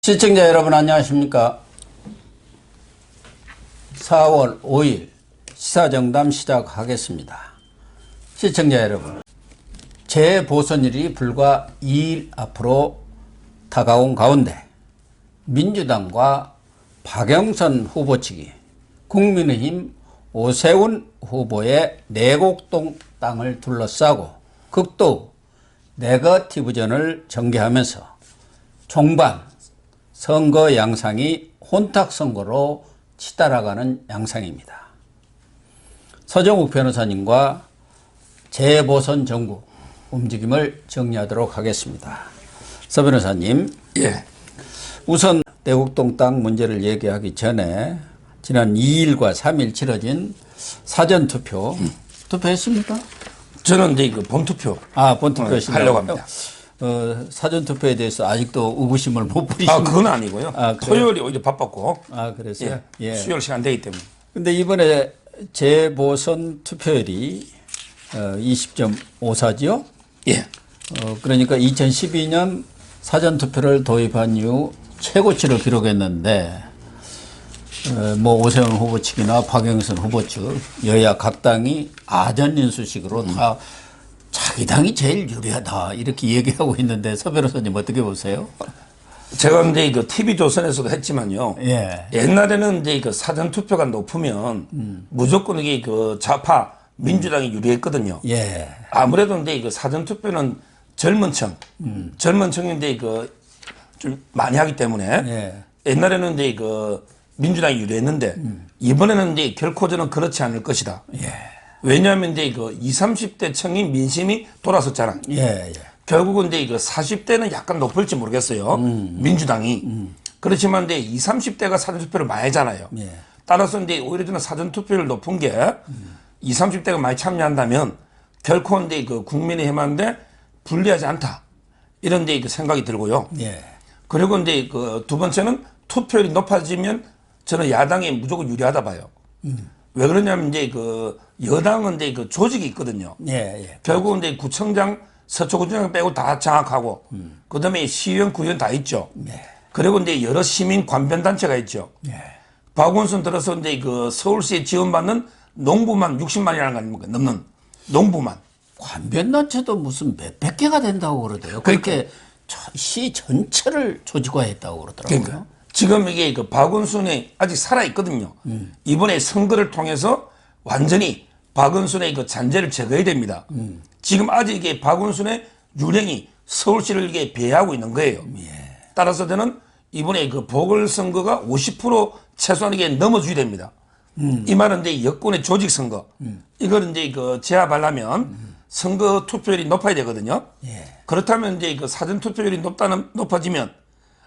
시청자 여러분 안녕하십니까. 4월 5일 시사정담 시작하겠습니다. 시청자 여러분, 재보선일이 불과 2일 앞으로 다가온 가운데 민주당과 박영선 후보 측이 국민의힘 오세훈 후보의 내곡동 땅을 둘러싸고 극도 네거티브전을 전개하면서 종반 선거 양상이 혼탁선거로 치달아가는 양상입니다. 서정욱 변호사님과 재보선 정국 움직임을 정리하도록 하겠습니다. 서 변호사님, 예. 우선 내곡동 땅 문제를 얘기하기 전에 지난 2일과 3일 치러진 사전투표 투표했습니까? 저는 이제 그 본투표 본투표 하려고 합니다. 사전투표에 대해서 아직도 의구심을 못 부리시는. 그건 아니고요. 토요일이 오히려 바빴고. 그랬어요? 예. 수요일 시간 되기 때문에. 근데 이번에 재보선 투표율이 20.54지요? 예. 그러니까 2012년 사전투표를 도입한 이후 최고치를 기록했는데, 오세훈 후보 측이나 박영선 후보 측, 여야 각 당이 아전인수식으로 다 자기 당이 제일 유리하다 이렇게 얘기하고 있는데, 서 변호사님 어떻게 보세요? 제가 이제 그 TV조선에서도 했지만요. 예. 옛날에는 이제 그 사전투표가 높으면 무조건 이게 그 좌파 민주당이 유리했거든요. 예. 아무래도 이제 그 사전투표는 젊은 층인데 그 좀 많이 하기 때문에 예. 옛날에는 이제 그 민주당이 유리했는데 이번에는 이제 결코 저는 그렇지 않을 것이다. 예. 왜냐하면 이제 그 20, 30대 층인 민심이 돌아섰잖아. 예. 결국은 이제 그 40대는 약간 높을지 모르겠어요. 민주당이. 그렇지만 이제 20, 30대가 사전투표를 많이 하잖아요. 예. 따라서 이제 오히려 저는 사전투표를 높은 게 20, 30대가 많이 참여한다면 결코 이제 그 국민의힘한테 불리하지 않다. 이런 데 그 생각이 들고요. 예. 그리고 이제 그 두 번째는 투표율이 높아지면 저는 야당이 무조건 유리하다 봐요. 왜 그러냐면 이제 그 여당은 이제 그 조직이 있거든요. 예. 결국은 이제 구청장, 서초구청장 빼고 다 장악하고, 그 다음에 시의원, 구의원 다 있죠. 예. 그리고 이제 여러 시민 관변단체가 있죠. 예. 박원순 들어서 이제 그 서울시에 지원받는 농부만 60만이라는 거 아닙니까? 넘는 농부만. 관변단체도 무슨 몇백 개가 된다고 그러대요. 그렇게 시 전체를 조직화했다고 그러더라고요. 그러니까 지금 이게 그 박원순이 아직 살아있거든요. 이번에 선거를 통해서 완전히 박원순의 그 잔재를 제거해야 됩니다. 지금 아직 이게 박원순의 유령이 서울시를 이게 배회하고 있는 거예요. 따라서 저는 이번에 그 보궐선거가 50% 최소한 이게 넘어줘야 됩니다. 이 말은 이제 여권의 조직선거. 이걸 이제 그 제압하려면 선거 투표율이 높아야 되거든요. 예. 그렇다면 이제 그 사전 투표율이 높아지면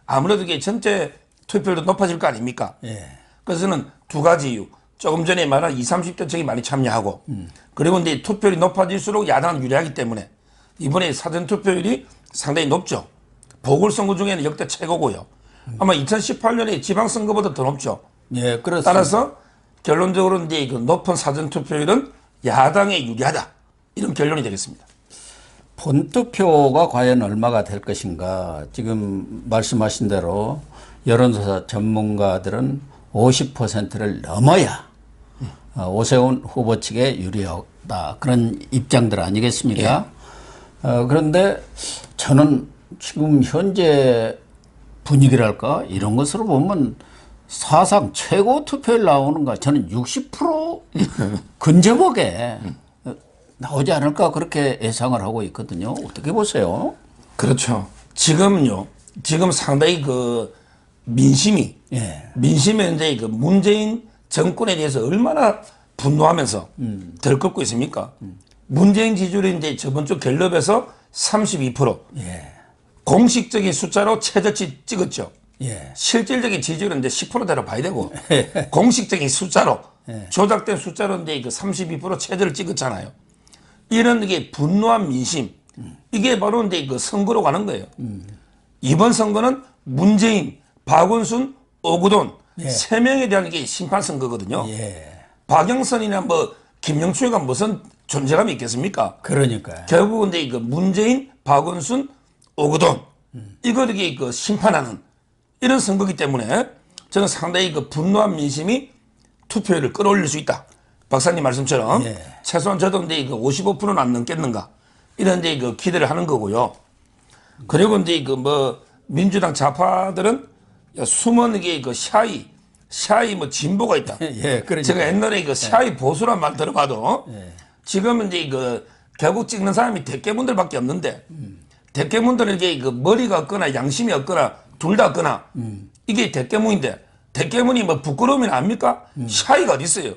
아무래도 이게 전체 투표율도 높아질 거 아닙니까? 예. 그래서 저는 두 가지 이유. 조금 전에 말한 20, 30대 층이 많이 참여하고 그리고 이제 투표율이 높아질수록 야당은 유리하기 때문에 이번에 사전 투표율이 상당히 높죠. 보궐선거 중에는 역대 최고고요. 아마 2018년에 지방선거보다 더 높죠. 예, 그렇습니다. 따라서 결론적으로 이제 그 높은 사전 투표율은 야당에 유리하다. 이런 결론이 되겠습니다. 본투표가 과연 얼마가 될 것인가. 지금 말씀하신 대로 여론조사 전문가들은 50%를 넘어야 오세훈 후보 측에 유리하다. 그런 입장들 아니겠습니까? 그런데 저는 지금 현재 분위기랄까 이런 것으로 보면 사상 최고 투표율 나오는가 저는 60% 근접하게 나오지 않을까 그렇게 예상을 하고 있거든요. 어떻게 보세요? 그렇죠. 지금요. 지금 상당히 그 민심이 이제 그 문재인 정권에 대해서 얼마나 분노하면서 들끓고 있습니까? 문재인 지지율이 이제 저번 주 갤럽에서 32%. 공식적인 숫자로 최저치 찍었죠. 실질적인 지지율은 이제 10%대로 봐야 되고 공식적인 숫자로 조작된 숫자로 이제 그 32% 최저를 찍었잖아요. 이런 게 분노한 민심 이게 바로 이제 그 선거로 가는 거예요. 이번 선거는 문재인, 박원순, 오구돈 세 명에 대한 게 심판 선거거든요. 박영선이나 뭐 김영춘이가 무슨 존재감이 있겠습니까? 그러니까요. 결국은 이제 그 문재인, 박원순, 오거돈 이거 이렇게 그 심판하는 이런 선거기 때문에 저는 상당히 그 분노한 민심이 투표율을 끌어올릴 수 있다. 박사님 말씀처럼 예. 최소한 저도 이제 그 55%는 안 넘겠는가 이런 이제 그 기대를 하는 거고요. 그리고 이제 그 뭐 민주당 좌파들은 야, 숨은 게 그 샤이 뭐 진보가 있다. 예, 그러니까. 제가 옛날에 그 샤이 보수란 말 들어봐도 예. 지금은 이제 그 결국 찍는 사람이 대깨문들밖에 없는데 대깨문들은 이게 그 머리가 없거나 양심이 없거나 둘 다 없거나 이게 대깨문인데 대깨문이 뭐 부끄러움이 납니까? 샤이가 어디 있어요?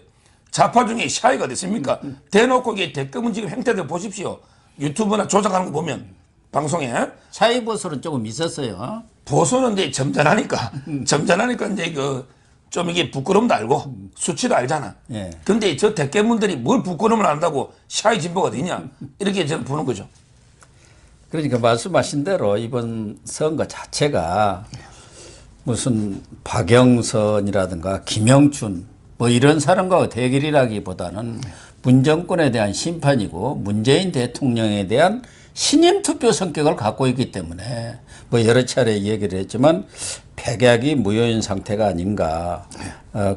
좌파 중에 샤이가 어디 있습니까? 대놓고 이게 대깨문 지금 행태들 보십시오. 유튜브나 조작하는 거 보면 방송에 샤이보수는 조금 있었어요. 보수는 이제 점잖으니까 이제 그 좀 이게 부끄러움도 알고 수치도 알잖아. 예. 근데 저 대깨문들이 뭘 부끄러움을 안다고 샤이 진보가 되냐 이렇게 저는 보는 거죠. 그러니까 말씀하신 대로 이번 선거 자체가 무슨 박영선이라든가 김영춘 뭐 이런 사람과 대결이라기보다는 문정권에 대한 심판이고 문재인 대통령에 대한 신임 투표 성격을 갖고 있기 때문에 뭐 여러 차례 얘기를 했지만 백약이 무효인 상태가 아닌가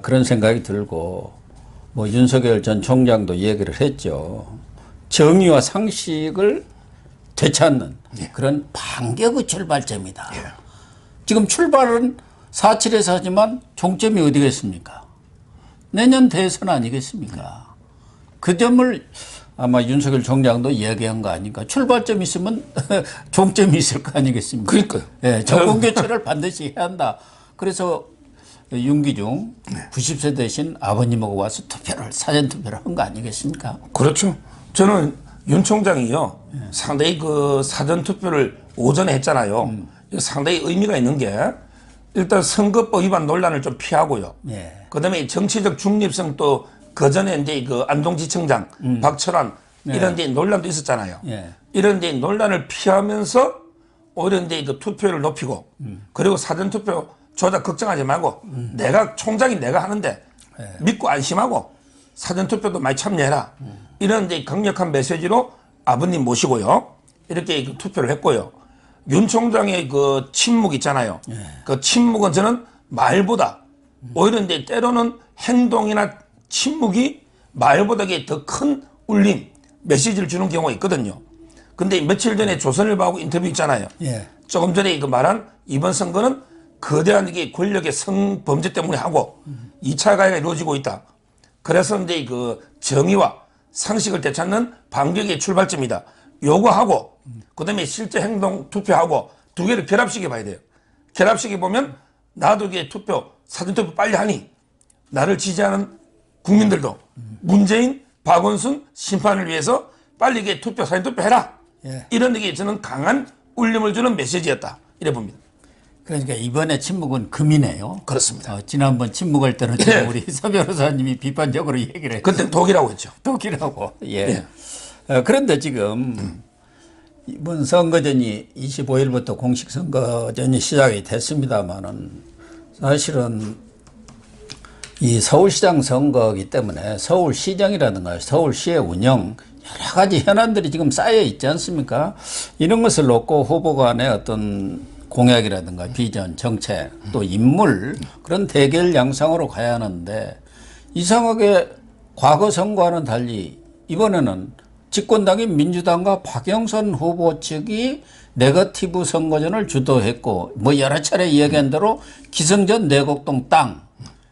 그런 생각이 들고 뭐 윤석열 전 총장도 얘기를 했죠. 정의와 상식을 되찾는 그런 반격의 출발점이다. 지금 출발은 4.7에서 하지만 종점이 어디겠습니까? 내년 대선 아니겠습니까? 그 점을 아마 윤석열 총장도 얘기한 거 아닌가. 출발점이 있으면 종점이 있을 거 아니겠습니까? 그러니까요. 예, 정권 교체를 반드시 해야 한다. 그래서 윤기중 90세 대신 아버님하고 와서 사전 투표를 한 거 아니겠습니까? 그렇죠. 저는 윤 총장이요 상당히 그 사전 투표를 오전에 했잖아요. 상당히 의미가 있는 게 일단 선거법 위반 논란을 좀 피하고요. 예. 그다음에 정치적 중립성 또 그전에 이제 그 안동지청장 박철환 이런 데 논란도 있었잖아요. 예. 이런 데 논란을 피하면서 오히려 이제 그 투표율을 높이고 그리고 사전 투표 조작 걱정하지 말고 내가 총장이 내가 하는데 믿고 안심하고 사전 투표도 많이 참여해라. 이런 이제 강력한 메시지로 아버님 모시고요. 이렇게 그 투표를 했고요. 윤 총장의 그 침묵 있잖아요. 그 침묵은 저는 말보다 오히려 이제 때로는 행동이나 침묵이 말보다 더 큰 울림, 메시지를 주는 경우가 있거든요. 근데 며칠 전에 조선일보하고 인터뷰 있잖아요. 예. 조금 전에 그 말한 이번 선거는 거대한 이게 권력의 성범죄 때문에 하고 2차 가해가 이루어지고 있다. 그래서 이제 그 정의와 상식을 되찾는 반격의 출발점이다. 요거하고 그다음에 실제 행동 투표하고 두 개를 결합시켜 봐야 돼요. 결합시켜 보면 나도 이게 사전 투표 빨리 하니 나를 지지하는 국민들도 문재인, 박원순 심판을 위해서 빨리 이게 사전 투표해라. 예. 이런 게 저는 강한 울림을 주는 메시지였다. 이래 봅니다. 그러니까 이번에 침묵은 금이네요. 그렇습니다. 지난번 침묵할 때는 지금 우리 서 변호사님이 비판적으로 얘기를 했죠. 그때 독이라고 했죠. 독이라고. 예. 그런데 지금 이번 선거전이 25일부터 공식 선거전이 시작이 됐습니다만은 사실은 이 서울시장 선거이기 때문에 서울시정이라든가 서울시의 운영 여러 가지 현안들이 지금 쌓여 있지 않습니까? 이런 것을 놓고 후보 간의 어떤 공약이라든가 비전, 정책, 또 인물 그런 대결 양상으로 가야 하는데 이상하게 과거 선거와는 달리 이번에는 집권당인 민주당과 박영선 후보 측이 네거티브 선거전을 주도했고 뭐 여러 차례 이야기한 대로 기승전 내곡동 땅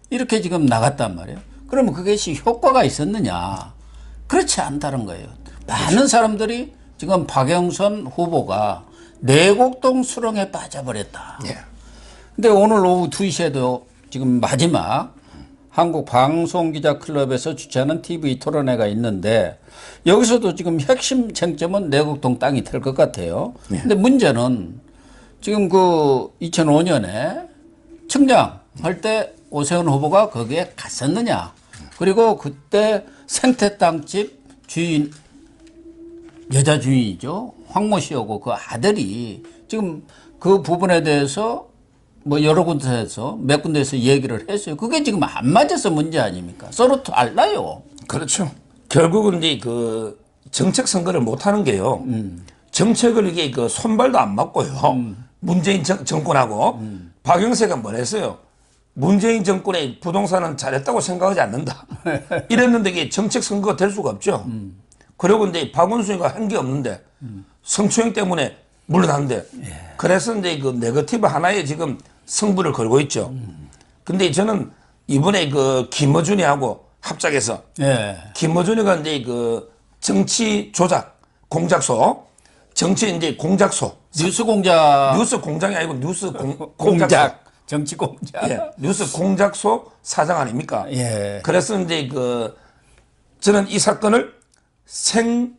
이렇게 지금 나갔단 말이에요. 그러면 그것이 효과가 있었느냐? 그렇지 않다는 거예요. 많은 사람들이 지금 박영선 후보가 내곡동 수렁에 빠져버렸다. 근데 오늘 오후 2시에도 지금 마지막 한국방송기자클럽에서 주최하는 TV 토론회가 있는데 여기서도 지금 핵심 쟁점은 내곡동 땅이 될 것 같아요. 근데 문제는 지금 그 2005년에 청장 할 때 오세훈 후보가 거기에 갔었느냐. 그리고 그때 생태 땅집 주인, 여자 주인이죠. 황모 씨하고 그 아들이 지금 그 부분에 대해서 뭐 여러 군데에서 몇 군데에서 얘기를 했어요. 그게 지금 안 맞아서 문제 아닙니까? 서로 달라요. 그렇죠. 결국은 이제 그 정책 선거를 못 하는 게요. 정책을 이게 그 손발도 안 맞고요. 문재인 정권하고 박영세가 뭘 했어요? 문재인 정권의 부동산은 잘했다고 생각하지 않는다. 이랬는데 이게 정책 선거가 될 수가 없죠. 그리고 이제 박원순이가 한 게 없는데 성추행 때문에 물러났는데 그래서 이제 그 네거티브 하나에 지금 승부를 걸고 있죠. 근데 저는 이번에 그 김어준이하고 합작해서 김어준이가 이제 그 정치 조작 공작소 정치 이제 공작소 뉴스 공작 뉴스 공장이 아니고 뉴스 공작소 공작 정치 공작. 예, 뉴스 공작소 사장 아닙니까? 예. 그래서 이제 그 저는 이 사건을 생태탕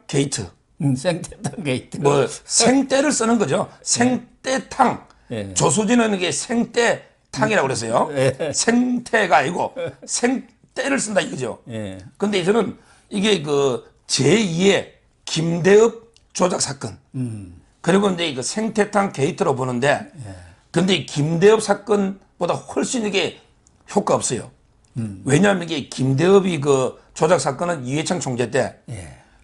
게이트 생태탕 게이트. 뭐 생떼를 쓰는 거죠. 생떼탕. 예. 조수진은 이게 생떼탕이라고 그랬어요. 예. 생태가 아니고 생떼를 쓴다 이거죠. 예. 근데 저는 이게 그 제2의 김대읍 조작 사건. 그리고 이제 그 생태탕 게이트로 보는데 근데 이 김대읍 사건보다 훨씬 이게 효과 없어요. 왜냐하면 이게 김대읍이 그 조작 사건은 이해창 총재 때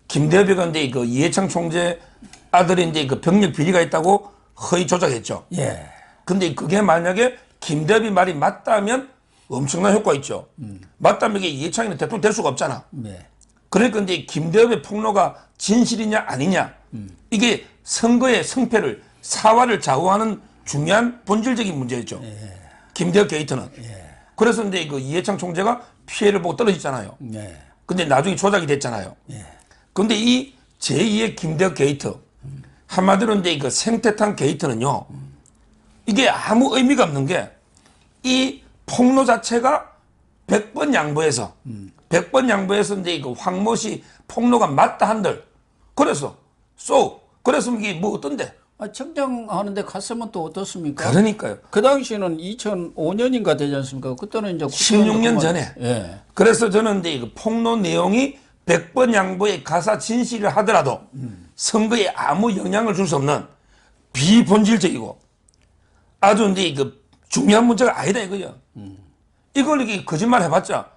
김대읍이 근데 그 이해창 총재 아들이 이제 그 병력 비리가 있다고 허위 조작했죠. 예. 근데 그게 만약에 김대읍이 말이 맞다면 엄청난 효과 있죠. 맞다면 이게 이해창이는 대통령 될 수가 없잖아. 네. 그러니까 이제 김대읍의 폭로가 진실이냐 아니냐 이게 선거의 승패를 사활을 좌우하는 중요한 본질적인 문제였죠. 김대읍 게이트는. 그래서 이제 그 이해창 총재가 피해를 보고 떨어지잖아요. 네. 근데 나중에 조작이 됐잖아요. 근데 이 제2의 김대읍 게이트 한마디로 이제 그 생태탕 게이트는요. 이게 아무 의미가 없는 게 이 폭로 자체가 100번 양보해서 100번 양보해서 이제 그 황모 씨 폭로가 맞다 한들 그래서 그래서 이게 뭐 어떤데? 아, 청장하는데 갔으면 또 어떻습니까? 그러니까요. 그 당시는 2005년인가 되지 않습니까? 그때는 이제 16년 전에. 예. 그래서 저는 이제 그 폭로 내용이 100번 양보의 가사 진실을 하더라도 선거에 아무 영향을 줄 수 없는 비본질적이고 아주 이제 그 중요한 문제가 아니다 이거죠. 이걸 이렇게 거짓말 해봤자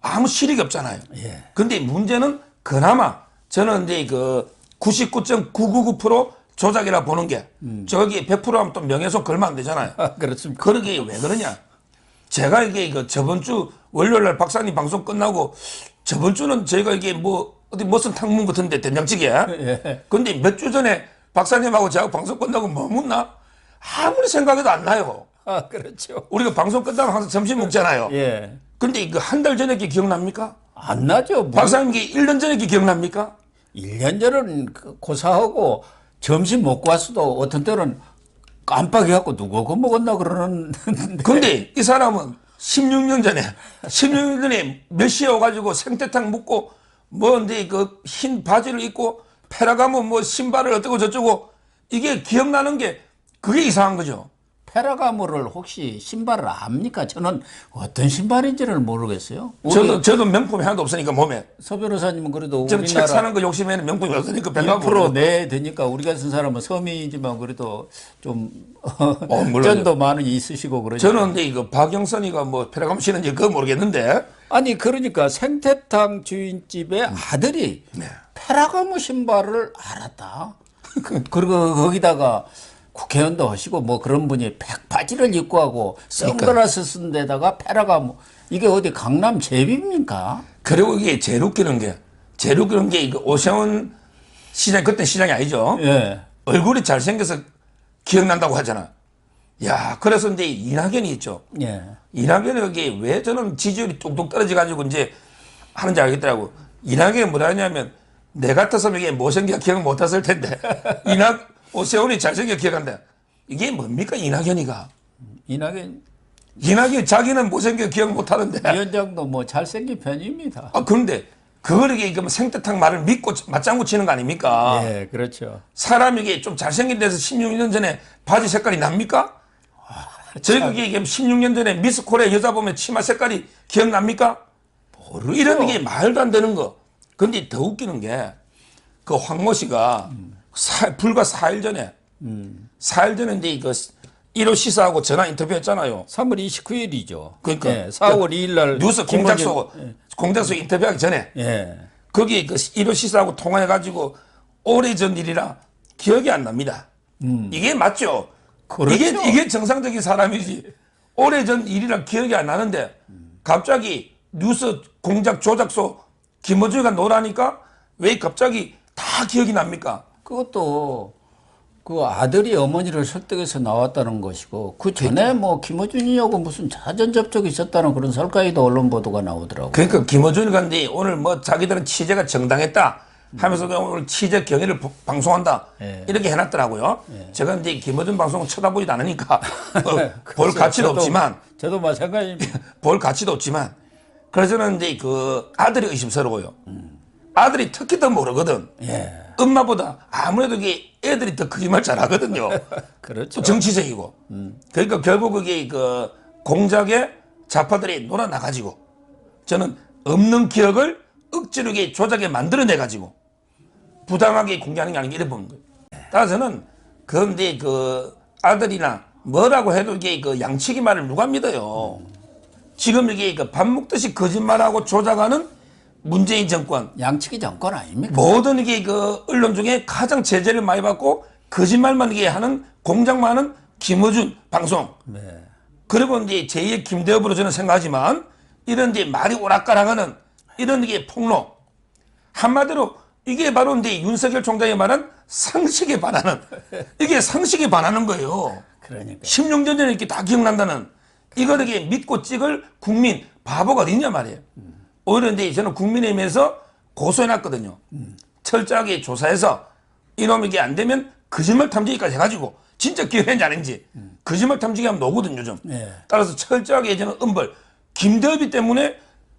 아무 실익이 없잖아요. 예. 근데 문제는 그나마 저는 이제 그 99.999% 조작이라 보는 게 저기 100% 하면 또 명예훼손 걸면 안 되잖아요. 아, 그렇습니까? 그러게 왜 그러냐? 제가 이게 그 저번 주 월요일 날 박사님 방송 끝나고 저번 주는 저희가 이게 뭐 어디 무슨 탕문 같은데 된장찌개. 예. 근데 몇 주 전에 박사님하고 제가 방송 끝나고 뭐 묻나? 아무리 생각해도 안 나요. 아, 그렇죠. 우리가 방송 끝나고 항상 점심 먹잖아요. 예. 근데 그 한 달 전에 게 기억납니까? 안 나죠. 뭐. 박사님 게 1년 전에 게 기억납니까? 1년 전은 고사하고 점심 먹고 왔어도 어떤 때는 깜빡해갖고 누가 그 먹었나 그러는데. 근데 이 사람은 16년 전에 몇 시에 와가지고 생태탕 먹고 뭐 근데 그 흰 바지를 입고 페라가모 뭐 신발을 어쩌고 저쩌고 이게 기억나는 게 그게 이상한 거죠. 페라가모를 혹시 신발을 압니까? 저는 어떤 신발인지를 모르겠어요. 저도 명품이 하나도 없으니까 몸에. 서 변호사님은 그래도 저는 책 우리나라 사는 거 욕심에는 명품이 없으니까 별로 1% 내 되니까 우리 같은 사람은 서민이지만 그래도 좀 물론요. 전도 많이 있으시고 그러죠. 저는 근데 이거 박영선이가 뭐 페라가모 신은지 그거 모르겠는데 아니 그러니까 생태탕 주인집의 아들이 페라가모 신발을 알았다. 그리고 거기다가 국회의원도 하시고 뭐 그런 분이 백바지를 입고 하고 선글라스 쓴 데다가 페라가모 이게 어디 강남 제비입니까? 그리고 이게 제일 웃기는 게 이거 오세훈 시장 그때 시장이 아니죠. 예. 얼굴이 잘생겨서 기억난다고 하잖아. 야, 그래서 이제 이낙연이 있죠. 예. 이낙연이 여기 왜 저는 지지율이 뚝뚝 떨어져가지고 이제 하는지 알겠더라고. 이낙연이 뭐라 하냐면 내 같았으면 이게 못생겨 기억 못했을 텐데 오세훈이 잘생겨 기억한다. 이게 뭡니까 이낙연이가? 이낙연 자기는 못생겨 기억 못하는데. 위원장도 뭐 잘생긴 편입니다. 아 그런데 그걸 이게 생태탕 말을 믿고 맞장구 치는 거 아닙니까? 예, 그렇죠. 사람이 이게 좀 잘생긴 데서 16년 전에 바지 색깔이 납니까? 저희가 이게 16년 전에 미스 코리아 여자 보면 치마 색깔이 기억납니까? 모르죠. 이런 게 말도 안 되는 거. 근데 더 웃기는 게 그 황모 씨가 불과 4일 전에 4일 전에 이제 그 1호 시사하고 전화 인터뷰했잖아요. 3월 29일이죠. 그러니까 예, 4월 2일 날 뉴스 공작소 인터뷰하기 전에 예. 거기 그 1호 시사하고 통화해가지고 오래전 일이라 기억이 안 납니다. 이게 맞죠? 그렇죠. 이게 정상적인 사람이지. 오래전 일이라 기억이 안 나는데 갑자기 뉴스 공작 조작소 김어준이가 노라니까 왜 갑자기 다 기억이 납니까? 그것도 그 아들이 어머니를 설득해서 나왔다는 것이고 그 전에 뭐 김어준이하고 무슨 사전 접촉이 있었다는 그런 설까지도 언론 보도가 나오더라고요. 그러니까 김어준이 간데 오늘 뭐 자기들은 취재가 정당했다 하면서 오늘 취재 경위를 방송한다 이렇게 해놨더라고요. 제가 이제 김어준 방송을 쳐다보지도 않으니까 볼 가치도 없지만 저도 마찬가지입니다. 볼 가치도 없지만 그래서는 이제 그 아들이 의심스러워요. 아들이 특히 더 모르거든. 예. 엄마보다 아무래도 이게 애들이 더 거짓말 잘하거든요. 그렇죠. 정치적이고. 그러니까 결국 그게 그 공작에 좌파들이 놀아나가지고 저는 없는 기억을 억지로 이게 조작에 만들어내가지고 부당하게 공개하는 게 아닌가 이래 보는 거예요. 따라서는 그런데 그 아들이나 뭐라고 해도 이게 그 양치기 말을 누가 믿어요. 지금 이게 그 밥 먹듯이 거짓말하고 조작하는 문재인 정권. 양치기 정권 아닙니까? 모든 이게 그 언론 중에 가장 제재를 많이 받고 거짓말만 이게 하는 공작만 하는 김어준 방송. 네. 그리고 이제 제2의 김대엽으로 저는 생각하지만 이런 이제 말이 오락가락하는 이런 이게 폭로. 한마디로 이게 바로 이제 윤석열 총장이 말한 상식에 반하는 이게 상식에 반하는 거예요. 그러니까. 16년 전에 이렇게 다 기억난다는 이걸 이렇게 믿고 찍을 국민 바보가 어디냐 말이에요. 오히려 이제 저는 국민의힘에서 고소해놨거든요. 철저하게 조사해서 이놈 이게 안 되면 거짓말 탐지기까지 해가지고 진짜 기회인지 아닌지 거짓말 탐지기 하면 노거든요 요즘. 네. 따라서 철저하게 저는 엄벌. 김대엽이 때문에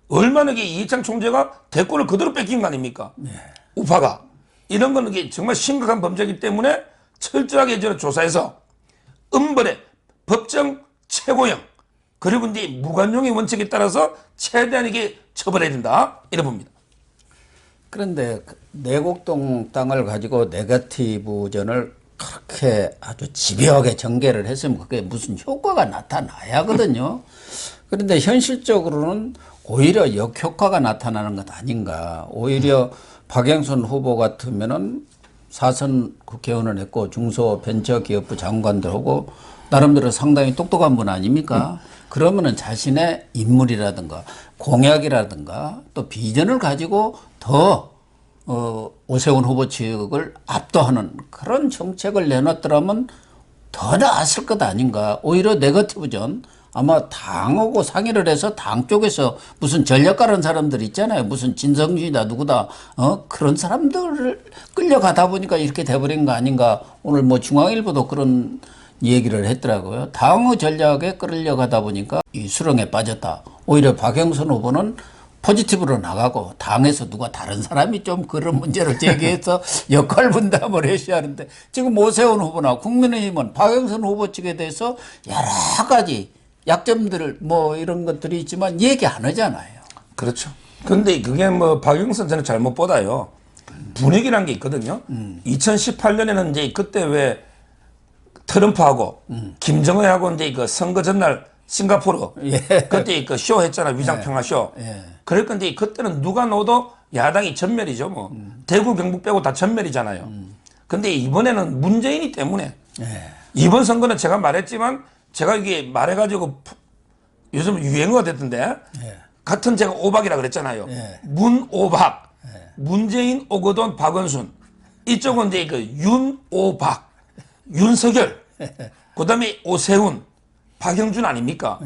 얼마나 이게 이해창 총재가 대권을 그대로 뺏긴 거 아닙니까? 네. 우파가. 이런 거는 이게 정말 심각한 범죄이기 때문에 철저하게 저는 조사해서 엄벌의 법정 최고형 그리고 이제 무관용의 원칙에 따라서 최대한 이게 처벌해야 된다 이래 봅니다. 그런데 내곡동 땅을 가지고 네거티브전을 그렇게 아주 집요하게 전개를 했으면 그게 무슨 효과가 나타나야 하거든요. 그런데 현실적으로는 오히려 역효과가 나타나는 것 아닌가. 오히려 박영선 후보 같으면은 사선 국회의원을 했고 중소벤처기업부 장관들하고 나름대로 상당히 똑똑한 분 아닙니까? 그러면은 자신의 인물이라든가 공약이라든가 또 비전을 가지고 더 오세훈 후보 측을 압도하는 그런 정책을 내놨더라면 더 나았을 것 아닌가. 오히려 네거티브전 아마 당하고 상의를 해서 당 쪽에서 무슨 전략가라는 사람들 있잖아요. 무슨 진성준이다 누구다 그런 사람들을 끌려가다 보니까 이렇게 돼버린 거 아닌가. 오늘 뭐 중앙일보도 그런 얘기를 했더라고요. 당의 전략에 끌려가다 보니까 이 수렁에 빠졌다. 오히려 박영선 후보는 포지티브로 나가고 당에서 누가 다른 사람이 좀 그런 문제를 제기해서 역할 분담을 해야 하는데 지금 오세훈 후보나 국민의힘은 박영선 후보 측에 대해서 여러 가지 약점들을 뭐 이런 것들이 있지만 얘기 안 하잖아요. 그렇죠. 근데 그게 뭐 박영선 저는 잘못 보다요. 분위기란 게 있거든요. 2018년에는 이제 그때 왜 트럼프하고 김정은하고 이제 그 선거 전날 싱가포르 그때 그 쇼 했잖아. 위장평화 쇼. 그럴 건데 그때는 누가 넣어도 야당이 전멸이죠. 뭐 대구 경북 빼고 다 전멸이잖아요. 근데 이번에는 문재인이 때문에 이번 선거는 제가 말했지만 제가 이게 말해가지고 요즘 유행어가 됐던데 같은 제가 오박이라 그랬잖아요. 문오박. 문재인, 오거돈, 박원순. 이쪽은 이제 그 윤오박. 윤석열. 그 다음에 오세훈. 박영준 아닙니까?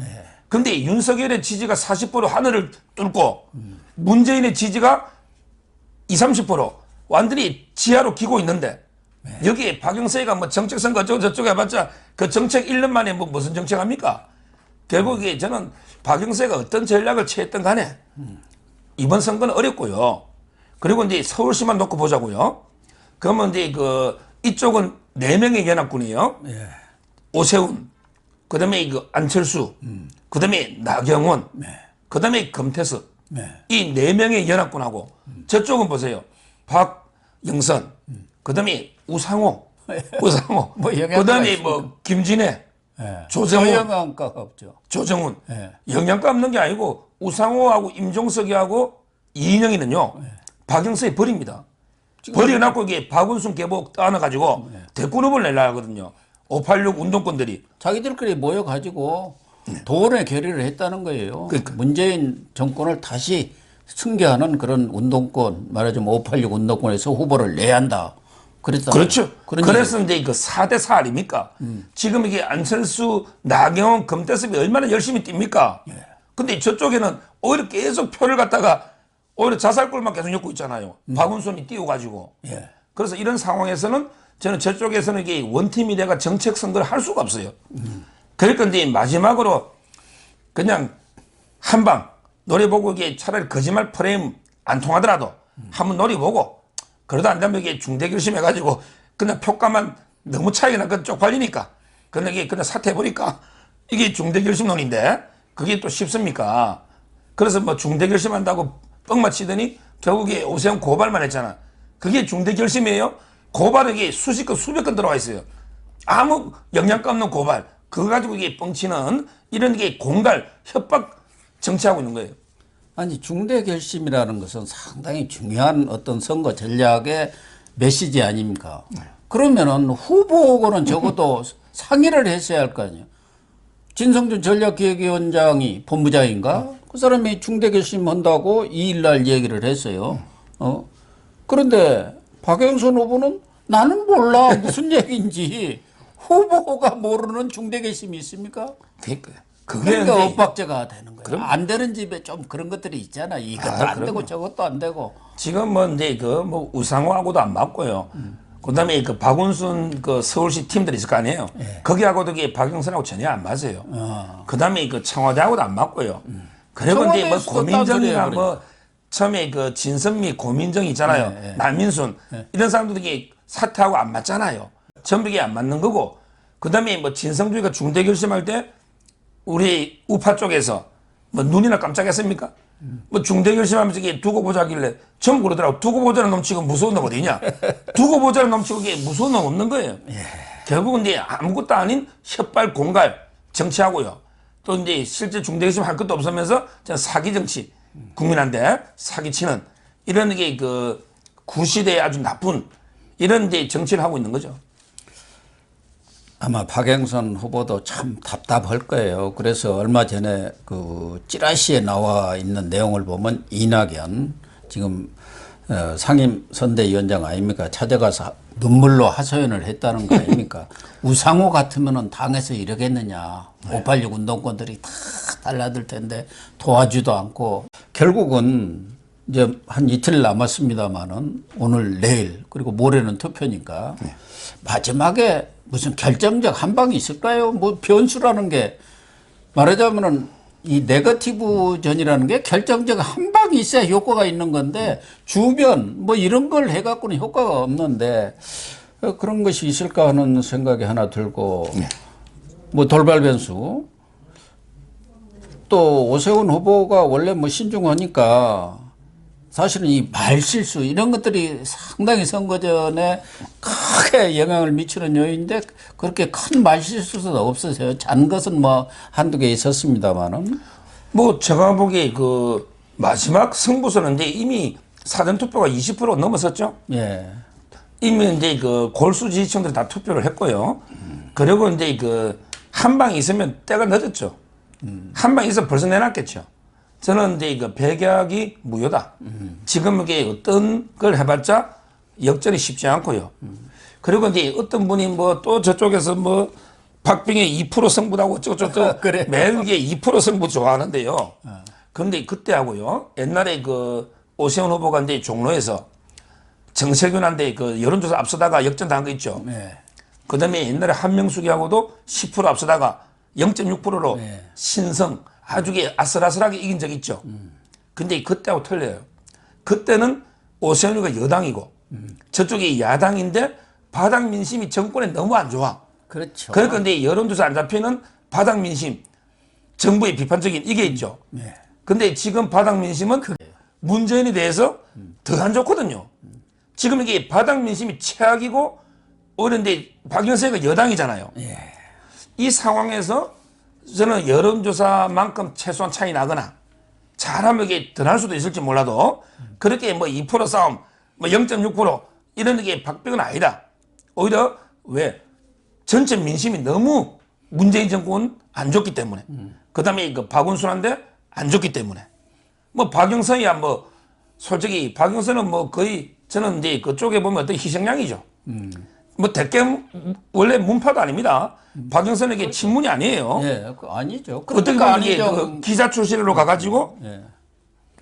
근데 윤석열의 지지가 40% 하늘을 뚫고 문재인의 지지가 20, 30% 완전히 지하로 기고 있는데 여기에 박영세가 뭐 정책 선거 저쪽에 해봤자 그 정책 1년 만에 뭐 무슨 정책 합니까? 결국에 저는 박영세가 어떤 전략을 취했던 간에 이번 선거는 어렵고요. 그리고 이제 서울시만 놓고 보자고요. 그러면 이제 그 이쪽은 4명의 연합군이에요. 오세훈, 그 다음에 그 안철수, 그 다음에 나경원, 그 다음에 금태섭. 이 4명의 연합군하고 저쪽은 보세요. 박영선, 그 다음에 우상호, 뭐 그 다음에 뭐 김진애, 조정훈, 영양가가 없죠. 조정훈. 영양가 없는 게 아니고 우상호하고 임종석이하고 이인영이는요. 박영서에 버립니다. 버려놓고 이게 박원순 계복 떠안아가지고 대권 후보를 내려고 하거든요. 586 운동권들이 자기들끼리 모여가지고 도원의 결의를 했다는 거예요. 그러니까. 문재인 정권을 다시 승계하는 그런 운동권, 말하자면 586 운동권에서 후보를 내야 한다. 그랬다. 그렇죠. 그런 그래서 이제 그 4대4 아닙니까? 지금 이게 안철수, 나경원, 금태섭이 얼마나 열심히 뜁니까? 근데 저쪽에는 오히려 계속 표를 갖다가 오히려 자살골만 계속 엮고 있잖아요. 박원순이 띄워가지고. 예. 그래서 이런 상황에서는 저는 저쪽에서는 이게 원팀이 돼가 정책 선거를 할 수가 없어요. 그러니까 이제 마지막으로 그냥 한방 노려보고 이게 차라리 거짓말 프레임 안 통하더라도 한번 노려보고 그러다 안 되면 이게 중대 결심해가지고 그냥 표가만 너무 차이가 나고 쪽팔리니까 그냥 이게 그냥 사퇴해버릴까 이게 중대 결심론인데 그게 또 쉽습니까? 그래서 뭐 중대 결심한다고 뻥 맞히더니 결국에 오세훈 고발만 했잖아. 그게 중대 결심이에요? 고발은 이게 수십 건 수백 건 들어와 있어요. 아무 영양가 없는 고발 그거 가지고 이게 뻥치는 이런 게 공갈 협박 정치하고 있는 거예요. 아니 중대 결심이라는 것은 상당히 중요한 어떤 선거 전략의 메시지 아닙니까? 그러면은 후보하고는 적어도 상의를 했어야 할 거 아니에요. 진성준 전략기획위원장이 본부장인가? 그 사람이 중대 결심한다고 2일 날 얘기를 했어요. 그런데 박영선 후보는 나는 몰라 무슨 얘기인지 후보가 모르는 중대 결심이 있습니까? 그게 그러니까 이제 엇박자가 되는 거예요. 그럼- 안 되는 집에 좀 그런 것들이 있잖아. 이것도 안 그럼요. 되고 저것도 안 되고. 지금 뭐 이제 그 뭐 우상호하고도 안 맞고요. 그다음에 그 박원순 그 서울시 팀들이 있을 거 아니에요. 거기하고도 이게 박영선하고 전혀 안 맞아요. 그다음에 그 청와대하고도 안 맞고요. 그리고 이제 뭐 청와대에서도 고민정이나 딴소리 뭐 처음에 그 진선미 고민정 있잖아요. 남인순 이런 사람들도 이게 사퇴하고 안 맞잖아요. 전부 이게 안 맞는 거고. 그다음에 뭐 진성주의가 중대 결심할 때 우리 우파 쪽에서 뭐 눈이나 깜짝했습니까? 뭐 중대 결심하면서 이게 두고 보자길래 전부 그러더라고. 두고 보자는 놈 치고 무서운 놈 어디냐? 두고 보자는 놈 치고 이게 무서운 놈 없는 거예요. 결국은 이제 아무것도 아닌 혓발 공갈 정치하고요. 또 이제 실제 중대 결심 할 것도 없으면서 그냥 사기 정치 국민한테 사기치는 이런 게 그 구시대의 아주 나쁜 이런 이제 정치를 하고 있는 거죠. 아마 박영선 후보도 참 답답할 거예요. 그래서 얼마 전에 그 찌라시에 나와 있는 내용을 보면 이낙연 지금 상임선대위원장 아닙니까? 찾아가서 눈물로 하소연을 했다는 거 아닙니까? 우상호 같으면은 당에서 이러겠느냐. 586 운동권들이 다 달라들 텐데 도와주도 않고 결국은 이제 한 이틀 남았습니다만은 오늘 내일 그리고 모레는 투표니까 마지막에 무슨 결정적 한 방이 있을까요? 뭐 변수라는 게 말하자면은 이 네거티브 전이라는 게 결정적 한 방이 있어야 효과가 있는 건데 주변 뭐 이런 걸 해갖고는 효과가 없는데 그런 것이 있을까 하는 생각이 하나 들고 뭐 돌발 변수 또 오세훈 후보가 원래 뭐 신중하니까 사실은 이 말실수 이런 것들이 상당히 선거 전에 크게 영향을 미치는 요인인데 그렇게 큰 말실수도 없으세요. 잔 것은 뭐 한두 개 있었습니다만은. 뭐 제가 보기에 그 마지막 승부수는 이제 이미 사전투표가 20% 넘었었죠. 예. 이미 이제 그 골수 지지층들이 다 투표를 했고요. 그리고 이제 그 한 방이 있으면 때가 늦었죠. 한 방이 있어 벌써 내놨겠죠. 저는 이제 그 백약이 무효다. 지금 이게 어떤 걸 해봤자 역전이 쉽지 않고요. 그리고 이제 어떤 분이 뭐 또 저쪽에서 뭐 박빙의 2% 승부라고 어쩌고저쩌고 그래. 매일 이게 2% 승부 좋아하는데요. 그런데 그때 하고요. 옛날에 그 오세훈 후보가 이제 종로에서 정세균한테 그 여론조사 앞서다가 역전당한 거 있죠. 네. 그 다음에 옛날에 한명숙이하고도 10% 앞서다가 0.6%로 네. 신성 아주 아슬아슬하게 이긴 적이 있죠. 근데 그때하고 틀려요. 그때는 오세훈이가 여당이고 저쪽이 야당인데 바닥 민심이 정권에 너무 안 좋아. 그렇죠. 그러니까 근데 여론조사 안 잡히는 바닥 민심, 정부의 비판적인 이게 있죠. 네. 근데 지금 바닥 민심은 문재인에 대해서 더 안 좋거든요. 지금 이게 바닥 민심이 최악이고 오히려 이제 박영선이가 여당이잖아요. 예. 이 상황에서 저는 여론조사만큼 최소한 차이 나거나 잘하면 이게 더 날 수도 있을지 몰라도 그렇게 뭐 2% 싸움, 뭐 0.6% 이런 게 박빙은 아니다. 오히려 왜 전체 민심이 너무 문재인 정권 안 좋기 때문에 그다음에 그 박원순한테 안 좋기 때문에 뭐 박영선이야 뭐 솔직히 박영선은 뭐 거의 저는 이제 그쪽에 보면 어떤 희생양이죠. 뭐 대개 원래 문파도 아닙니다. 박영선에게 친문이 아니에요. 예, 아니죠. 어떻게 보면 이게 그 기자 출신으로 가가지고 예.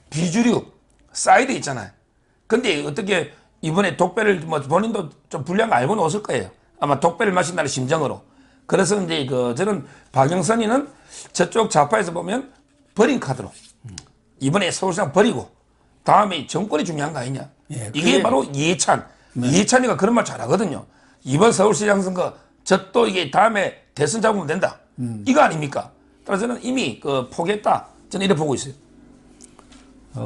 비주류 사이드 있잖아요. 근데 어떻게 이번에 독배를 뭐 본인도 좀 분량 알고는 없을 거예요. 아마 독배를 마신다는 심정으로. 그래서 이제 그 저는 박영선이는 저쪽 좌파에서 보면 버린 카드로 이번에 서울시장 버리고 다음에 정권이 중요한 거 아니냐. 예, 이게 바로 이해찬. 이해찬이가 그런 말 잘하거든요. 이번 서울시장 선거 저 또 이게 다음에 대선 잡으면 된다. 이거 아닙니까? 따라서 저는 이미 그 포기했다. 저는 이렇게 보고 있어요.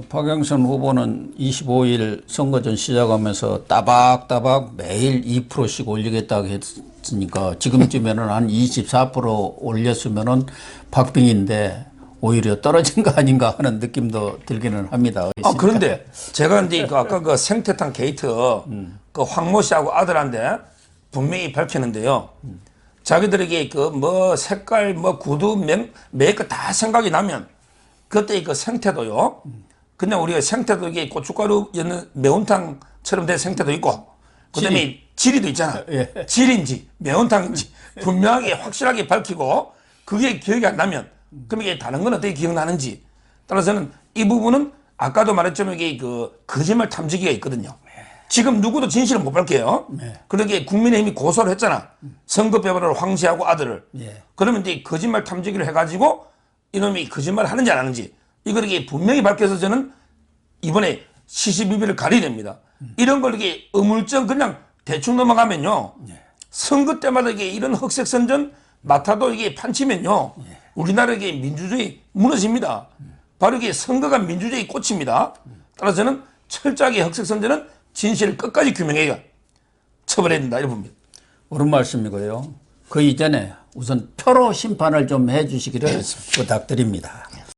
박영선 후보는 25일 선거전 시작하면서 따박따박 매일 2%씩 올리겠다고 했으니까 지금쯤에는 한 24% 올렸으면은 박빙인데 오히려 떨어진 거 아닌가 하는 느낌도 들기는 합니다. 그런데 제가 이제 그 아까 그 생태탕 게이트 그 황모 씨하고 아들한테 분명히 밝혔는데요. 자기들에게 그 뭐 색깔 뭐 구두 메이크 다 생각이 나면 그때 그 생태도요. 그냥 우리가 생태도 이게 고춧가루 였는 매운탕처럼 된 생태도 있고 그다음에 지리도 있잖아. 예. 지리인지 매운탕인지 분명하게 확실하게 밝히고 그게 기억이 안 나면 그럼 이게 다른 건 어떻게 기억나는지 따라서는 이 부분은 아까도 말했지만 이게 그 거짓말 탐지기가 있거든요. 지금 누구도 진실을 못 밝혀요. 그러게 국민의힘이 고소를 했잖아. 선거 배반을 황씨하고 아들을. 예. 그러면 이제 거짓말 탐지기를 해가지고 이놈이 거짓말을 하는지 안 하는지 이걸 이게 분명히 밝혀서 저는 이번에 시시비비를 가리냅니다. 이런 걸 이게 어물쩍 그냥 대충 넘어가면요. 선거 때마다 이게 이런 흑색선전 맡아도 이게 판치면요. 우리나라 이게 민주주의 무너집니다. 바로 이게 선거가 민주주의 꽃입니다. 따라서 저는 철저하게 흑색선전은 진실을 끝까지 규명해야 처벌해야 된다 이렇게 봅니다. 옳은 말씀이고요. 그 이전에 우선 표로 심판을 좀 해주시기를 부탁드립니다.